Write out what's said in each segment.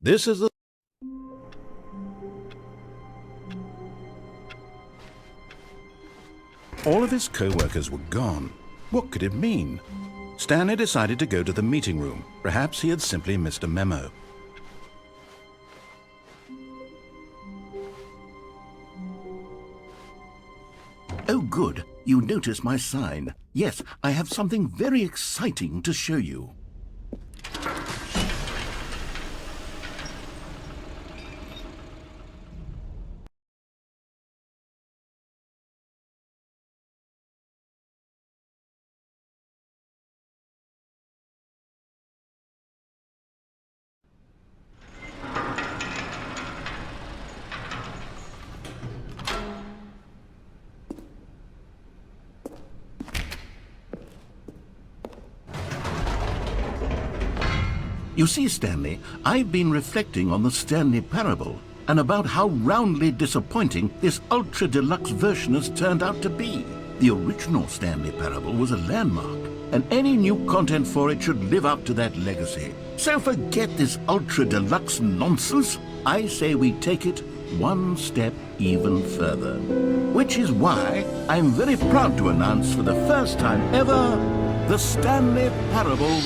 This is the... All of his co-workers were gone. What could it mean? Stanley decided to go to the meeting room. Perhaps he had simply missed a memo. Oh, good. You notice my sign. Yes, I have something very exciting to show you. You see, Stanley, I've been reflecting on the Stanley Parable and about how roundly disappointing this ultra-deluxe version has turned out to be. The original Stanley Parable was a landmark, and any new content for it should live up to that legacy. So forget this ultra-deluxe nonsense. I say we take it one step even further. Which is why I'm very proud to announce for the first time ever, the Stanley Parable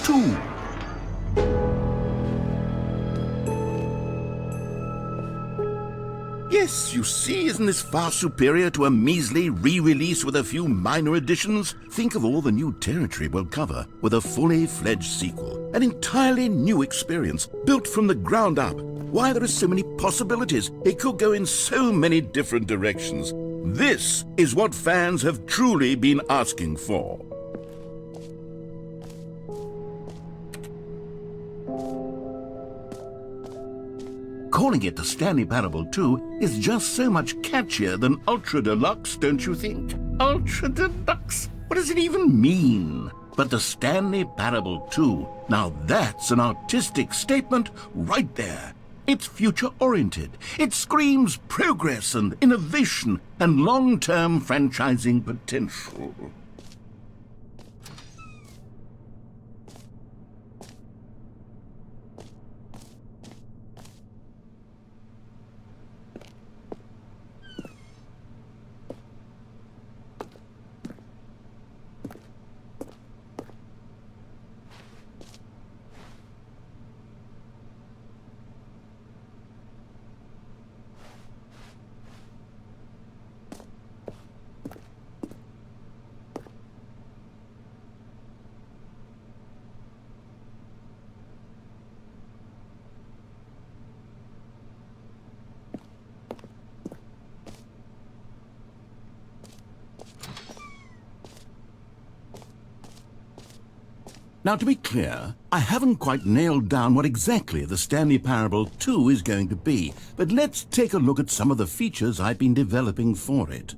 2. Yes, you see, isn't this far superior to a measly re-release with a few minor additions? Think of all the new territory we'll cover with a fully fledged sequel. An entirely new experience, built from the ground up. Why, there are so many possibilities. It could go in so many different directions. This is what fans have truly been asking for. Calling it the Stanley Parable 2 is just so much catchier than Ultra Deluxe, don't you think? Ultra Deluxe? What does it even mean? But the Stanley Parable 2, now that's an artistic statement right there. It's future-oriented. It screams progress and innovation and long-term franchising potential. Now, to be clear, I haven't quite nailed down what exactly the Stanley Parable 2 is going to be, but let's take a look at some of the features I've been developing for it.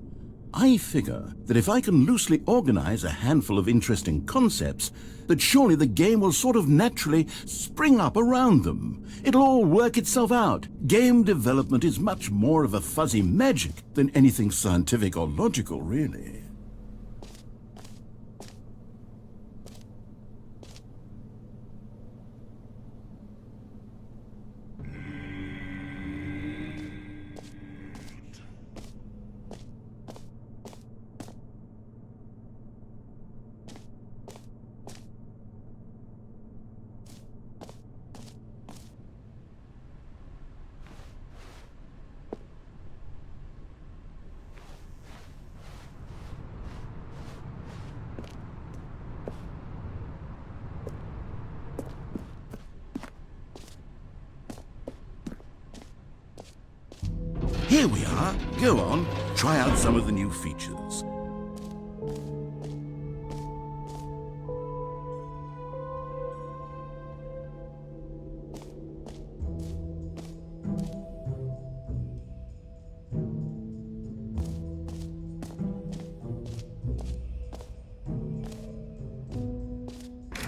I figure that if I can loosely organize a handful of interesting concepts, that surely the game will sort of naturally spring up around them. It'll all work itself out. Game development is much more of a fuzzy magic than anything scientific or logical, really. Here we are. Go on, try out some of the new features.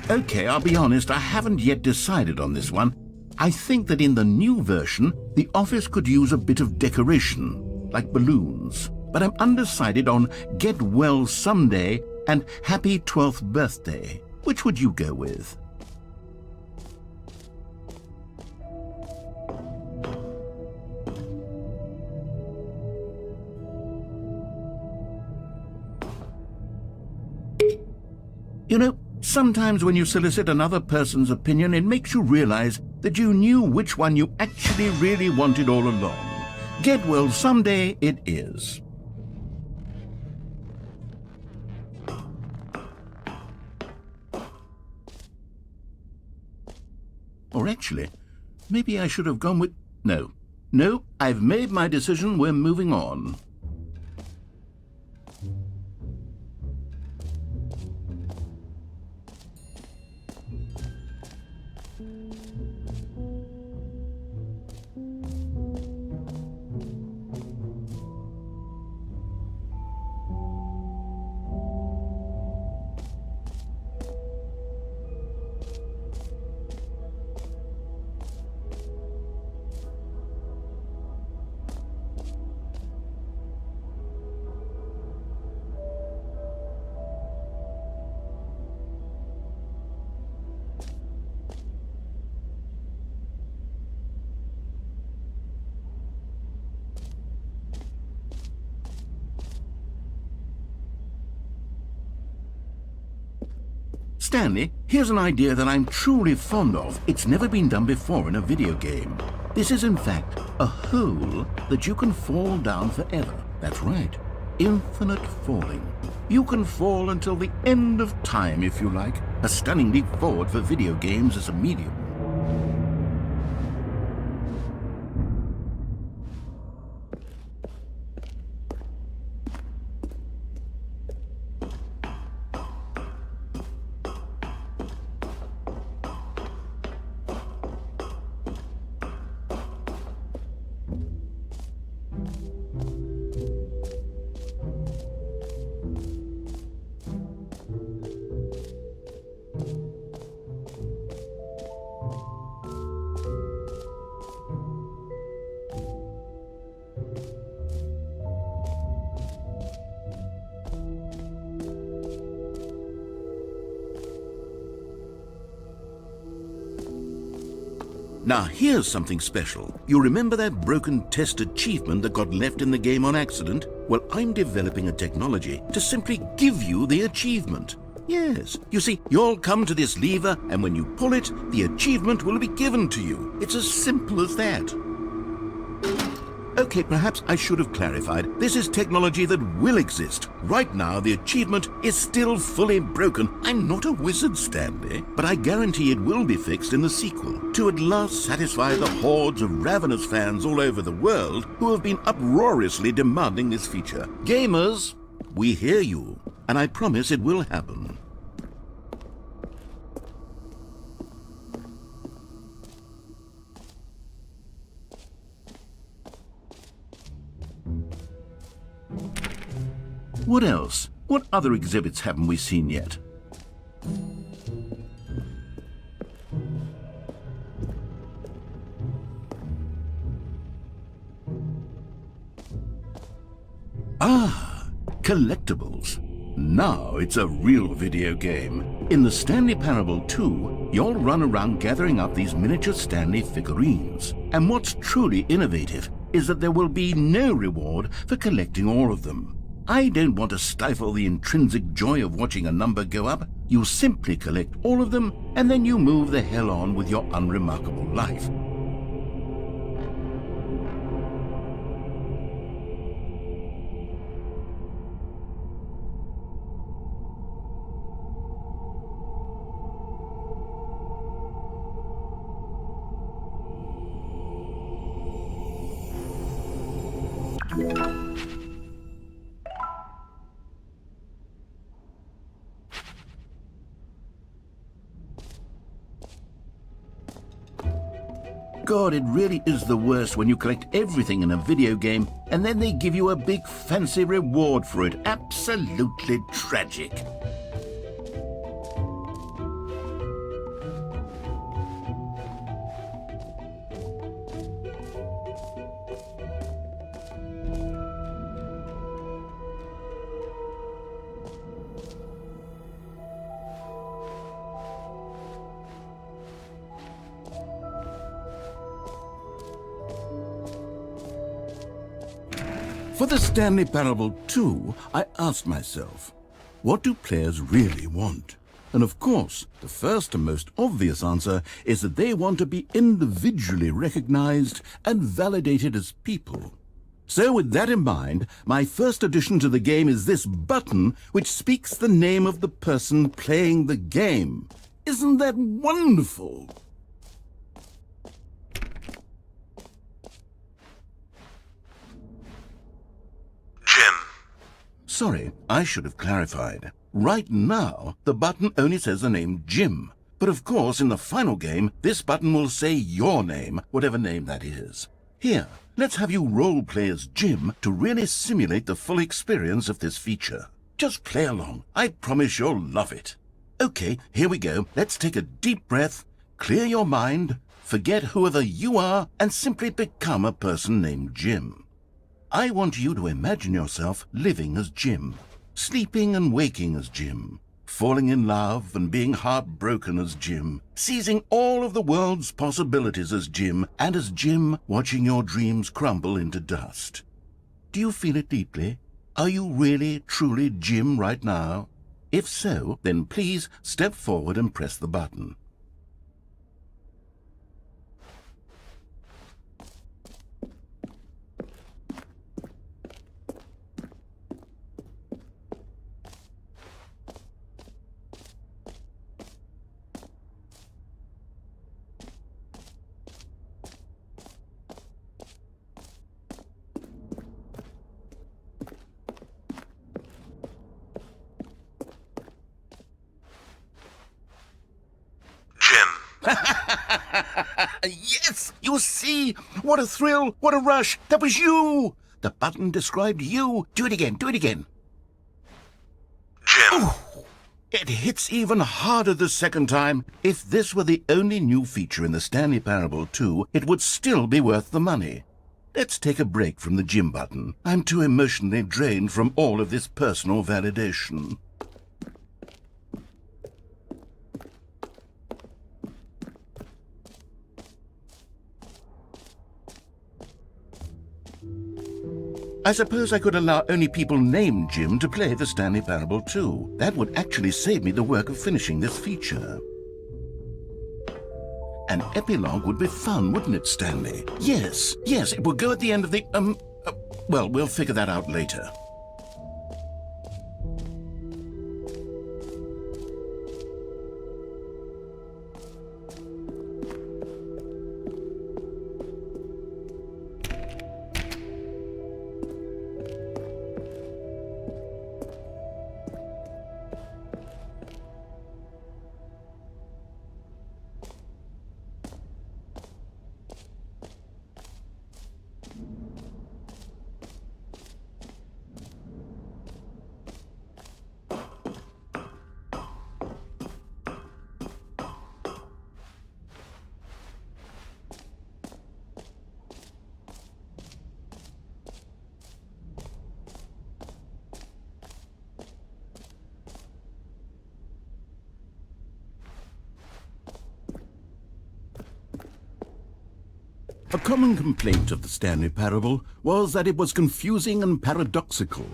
Okay, I'll be honest, I haven't yet decided on this one. I think that in the new version, the office could use a bit of decoration, like balloons. But I'm undecided on Get Well Someday and Happy 12th Birthday. Which would you go with? You know, sometimes when you solicit another person's opinion, it makes you realize that you knew which one you actually really wanted all along. Get well someday it is. Or actually, maybe I should have gone with... No, I've made my decision, we're moving on. Stanley, here's an idea that I'm truly fond of. It's never been done before in a video game. This is in fact a hole that you can fall down forever. That's right, infinite falling. You can fall until the end of time if you like. A stunning leap forward for video games as a medium. Now here's something special. You remember that broken test achievement that got left in the game on accident? Well, I'm developing a technology to simply give you the achievement. Yes, you see, you'll come to this lever and when you pull it, the achievement will be given to you. It's as simple as that. Okay, perhaps I should have clarified. This is technology that will exist. Right now, the achievement is still fully broken. I'm not a wizard, Stanley, but I guarantee it will be fixed in the sequel to at last satisfy the hordes of ravenous fans all over the world who have been uproariously demanding this feature. Gamers, we hear you, and I promise it will happen. What else? What other exhibits haven't we seen yet? Ah, collectibles. Now it's a real video game. In the Stanley Parable 2, you'll run around gathering up these miniature Stanley figurines. And what's truly innovative is that there will be no reward for collecting all of them. I don't want to stifle the intrinsic joy of watching a number go up. You simply collect all of them, and then you move the hell on with your unremarkable life. God, it really is the worst when you collect everything in a video game and then they give you a big fancy reward for it. Absolutely tragic. For the Stanley Parable 2, I asked myself, what do players really want? And of course, the first and most obvious answer is that they want to be individually recognized and validated as people. So with that in mind, my first addition to the game is this button which speaks the name of the person playing the game. Isn't that wonderful? Jim. Sorry, I should have clarified. Right now, the button only says the name Jim. But of course, in the final game, this button will say your name, whatever name that is. Here, let's have you role-play as Jim to really simulate the full experience of this feature. Just play along. I promise you'll love it. Okay, here we go. Let's take a deep breath, clear your mind, forget whoever you are, and simply become a person named Jim. I want you to imagine yourself living as Jim, sleeping and waking as Jim, falling in love and being heartbroken as Jim, seizing all of the world's possibilities as Jim, and as Jim watching your dreams crumble into dust. Do you feel it deeply? Are you really, truly Jim right now? If so, then please step forward and press the button. Yes! You see? What a thrill! What a rush! That was you! The button described you. Do it again. Do it again. Jim. Ooh, it hits even harder the second time. If this were the only new feature in the Stanley Parable 2, it would still be worth the money. Let's take a break from the Jim button. I'm too emotionally drained from all of this personal validation. I suppose I could allow only people named Jim to play the Stanley Parable 2. That would actually save me the work of finishing this feature. An epilogue would be fun, wouldn't it, Stanley? Yes, it would go at the end of the, well, we'll figure that out later. A common complaint of the Stanley Parable was that it was confusing and paradoxical,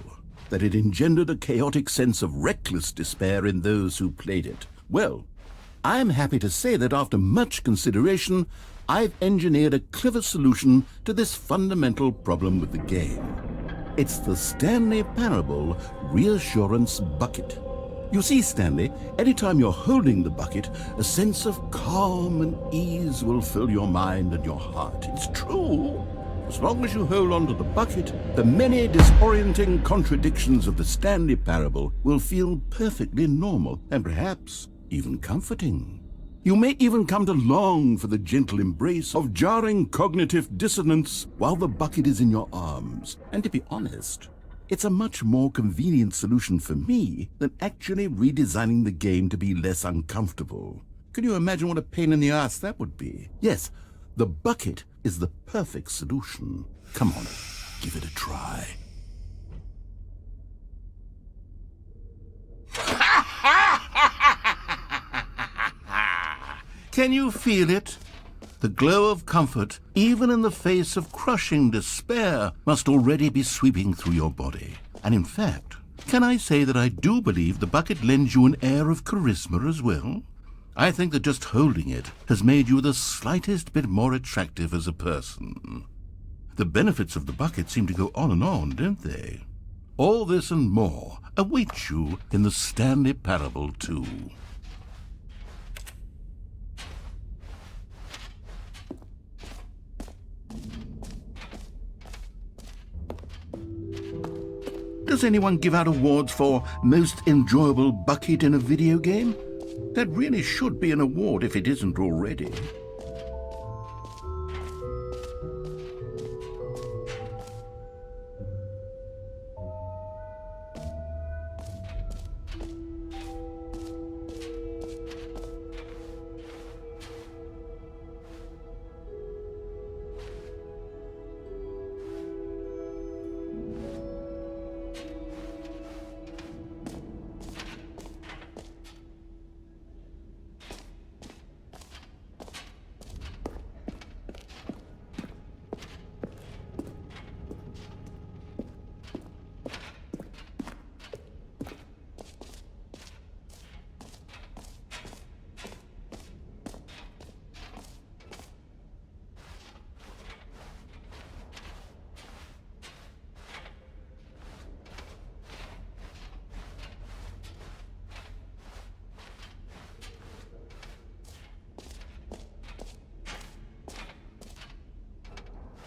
that it engendered a chaotic sense of reckless despair in those who played it. Well, I'm happy to say that after much consideration, I've engineered a clever solution to this fundamental problem with the game. It's the Stanley Parable Reassurance Bucket. You see, Stanley, anytime you're holding the bucket, a sense of calm and ease will fill your mind and your heart. It's true. As long as you hold on to the bucket, the many disorienting contradictions of the Stanley Parable will feel perfectly normal and perhaps even comforting. You may even come to long for the gentle embrace of jarring cognitive dissonance while the bucket is in your arms. And to be honest, it's a much more convenient solution for me than actually redesigning the game to be less uncomfortable. Can you imagine what a pain in the ass that would be? Yes, the bucket is the perfect solution. Come on, give it a try. Can you feel it? The glow of comfort, even in the face of crushing despair, must already be sweeping through your body. And in fact, can I say that I do believe the bucket lends you an air of charisma as well? I think that just holding it has made you the slightest bit more attractive as a person. The benefits of the bucket seem to go on, don't they? All this and more awaits you in the Stanley Parable 2. Does anyone give out awards for most enjoyable bucket in a video game? That really should be an award if it isn't already.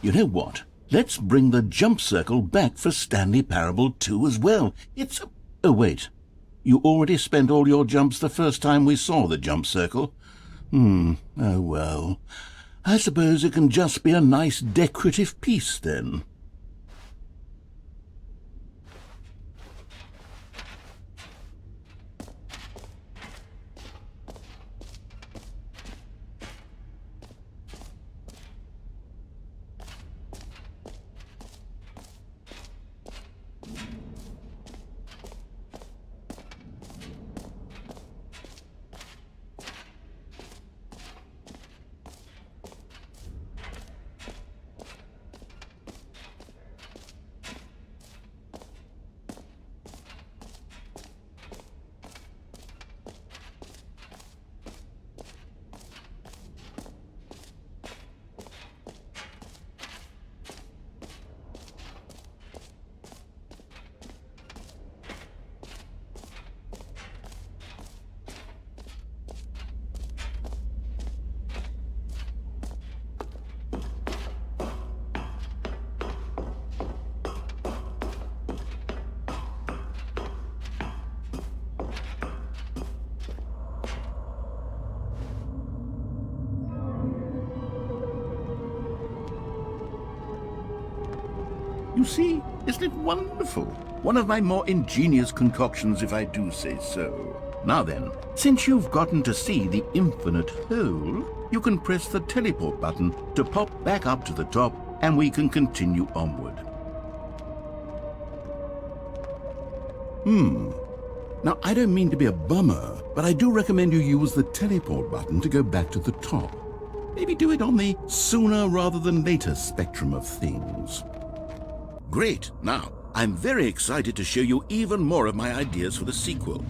You know what? Let's bring the jump circle back for Stanley Parable 2 as well. It's a... Oh, wait. You already spent all your jumps the first time we saw the jump circle? Oh, well. I suppose it can just be a nice decorative piece, then. You see, isn't it wonderful? One of my more ingenious concoctions, if I do say so. Now then, since you've gotten to see the infinite whole, you can press the teleport button to pop back up to the top, and we can continue onward. Now, I don't mean to be a bummer, but I do recommend you use the teleport button to go back to the top. Maybe do it on the sooner rather than later spectrum of things. Great! Now, I'm very excited to show you even more of my ideas for the sequel.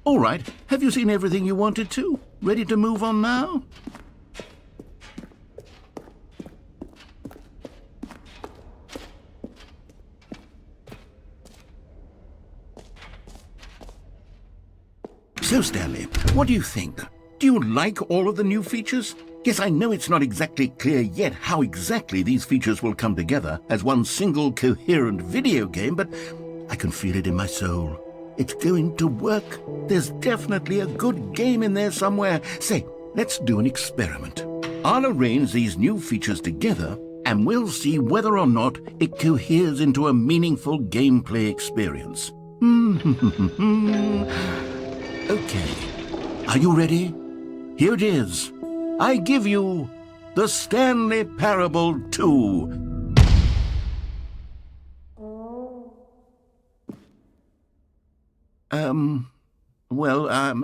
All right, have you seen everything you wanted to? Ready to move on now? So, Stanley, what do you think? Do you like all of the new features? Yes, I know it's not exactly clear yet how exactly these features will come together as one single coherent video game, but I can feel it in my soul. It's going to work. There's definitely a good game in there somewhere. Say, let's do an experiment. I'll arrange these new features together, and we'll see whether or not it coheres into a meaningful gameplay experience. Okay, are you ready? Here it is. I give you the Stanley Parable 2.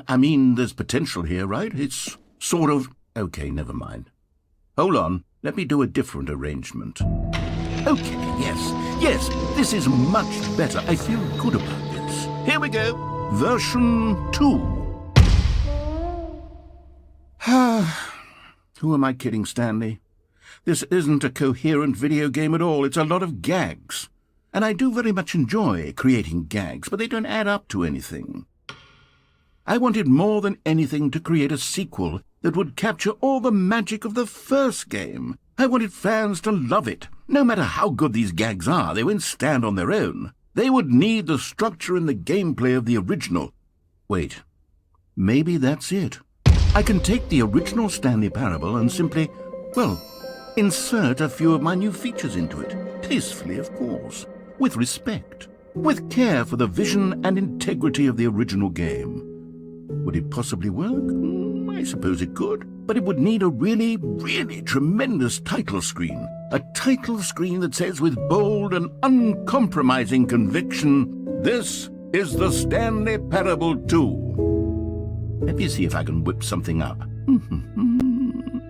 I mean, there's potential here, right? It's sort of... Okay, never mind. Hold on, let me do a different arrangement. Okay, yes, this is much better. I feel good about this. Here we go. Version 2. Who am I kidding, Stanley? This isn't a coherent video game at all. It's a lot of gags. And I do very much enjoy creating gags, but they don't add up to anything. I wanted more than anything to create a sequel that would capture all the magic of the first game. I wanted fans to love it. No matter how good these gags are, they won't stand on their own. They would need the structure and the gameplay of the original. Wait, maybe that's it. I can take the original Stanley Parable and simply, insert a few of my new features into it. Tastefully, of course. With respect. With care for the vision and integrity of the original game. Would it possibly work? I suppose it could. But it would need a really, really tremendous title screen. A title screen that says with bold and uncompromising conviction, "This is the Stanley Parable 2. Let me see if I can whip something up.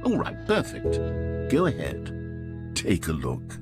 All right, perfect. Go ahead. Take a look.